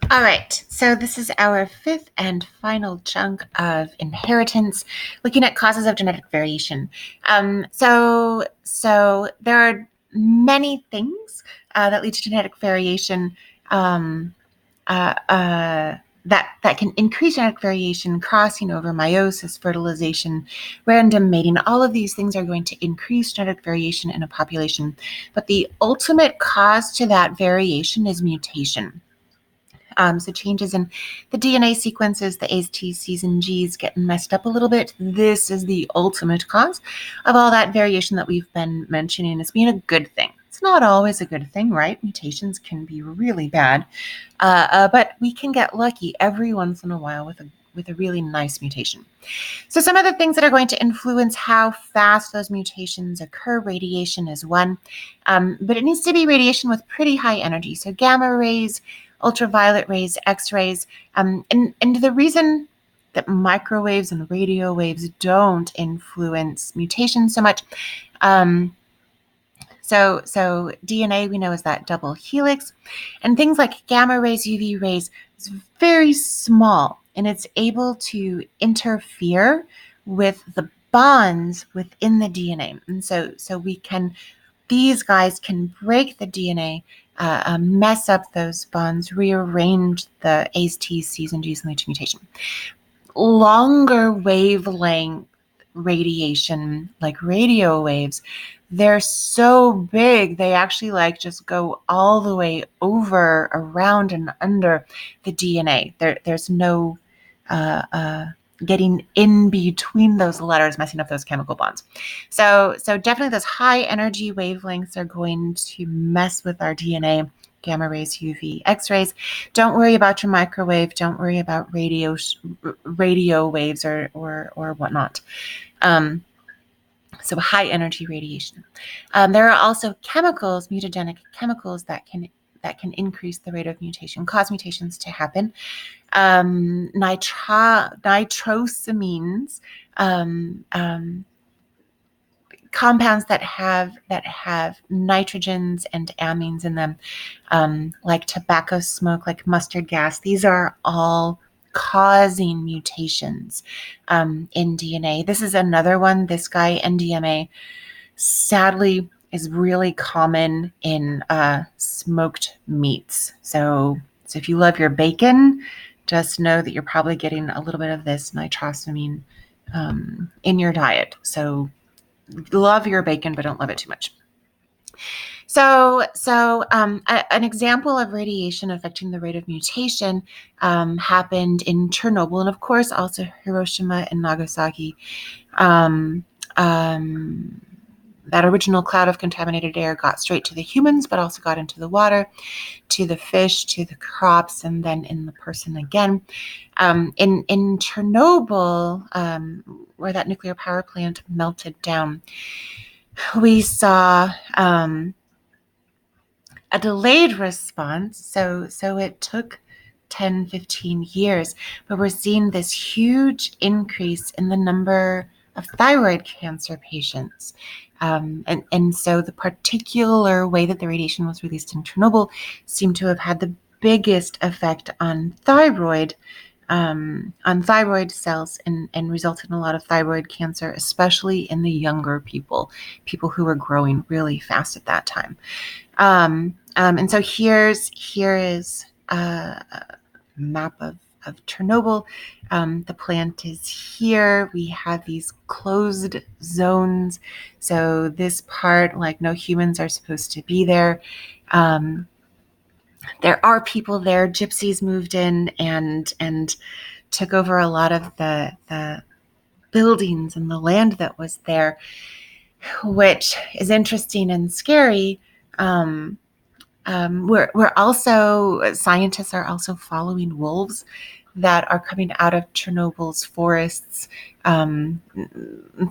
All right, so this is our fifth and final chunk of inheritance, looking at causes of genetic variation. So there are many things that lead to genetic variation that can increase genetic variation: crossing over, meiosis, fertilization, random mating. All of these things are going to increase genetic variation in a population, but the ultimate cause to that variation is mutation. So changes in the DNA sequences, the A's, T's, C's, and G's getting messed up a little bit. This is the ultimate cause of all that variation that we've been mentioning as being a good thing. It's not always a good thing, right? Mutations can be really bad, but we can get lucky every once in a while with a really nice mutation. So some of the things that are going to influence how fast those mutations occur: radiation is one, but it needs to be radiation with pretty high energy. So gamma rays, ultraviolet rays, X-rays, and the reason that microwaves and radio waves don't influence mutations so much. So DNA, we know, is that double helix, and things like gamma rays, UV rays, is very small, and it's able to interfere with the bonds within the DNA. And so these guys can break the DNA, mess up those bonds, rearrange the A's, T's, C's, and G's, and lead to mutation. Longer wavelength radiation, like radio waves, they're so big, they actually just go all the way over, around, and under the DNA. There's no getting in between those letters, messing up those chemical bonds. So definitely those high energy wavelengths are going to mess with our DNA. Gamma rays, UV, X-rays. Don't worry about your microwave. Don't worry about radio waves or whatnot. So high energy radiation. There are also chemicals, mutagenic chemicals, that can increase the rate of mutation, cause mutations to happen. Nitrosamines, compounds that have nitrogens and amines in them, like tobacco smoke, like mustard gas. These are all causing mutations in DNA. This is another one. This guy, NDMA, sadly is really common in smoked meats. So if you love your bacon, just know that you're probably getting a little bit of this nitrosamine in your diet. So love your bacon, but don't love it too much. So an example of radiation affecting the rate of mutation happened in Chernobyl, and of course also Hiroshima and Nagasaki. That original cloud of contaminated air got straight to the humans, but also got into the water, to the fish, to the crops, and then in the person again. In Chernobyl, where that nuclear power plant melted down, we saw a delayed response. So it took 10, 15 years, but we're seeing this huge increase in the number of thyroid cancer patients. And so the particular way that the radiation was released in Chernobyl seemed to have had the biggest effect on thyroid cells, and resulted in a lot of thyroid cancer, especially in the younger people who were growing really fast at that time. And so here is a map of Chernobyl. The plant is here. We have these closed zones. So this part, no humans are supposed to be there. There are people there. Gypsies moved in and took over a lot of the buildings and the land that was there, which is interesting and scary. Scientists are also following wolves that are coming out of Chernobyl's forests.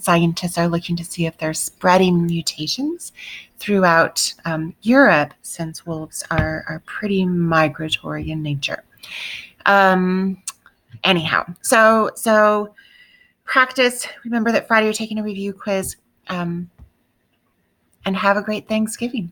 Scientists are looking to see if they're spreading mutations throughout Europe, since wolves are pretty migratory in nature. Anyhow, so practice. Remember that Friday you're taking a review quiz, and have a great Thanksgiving.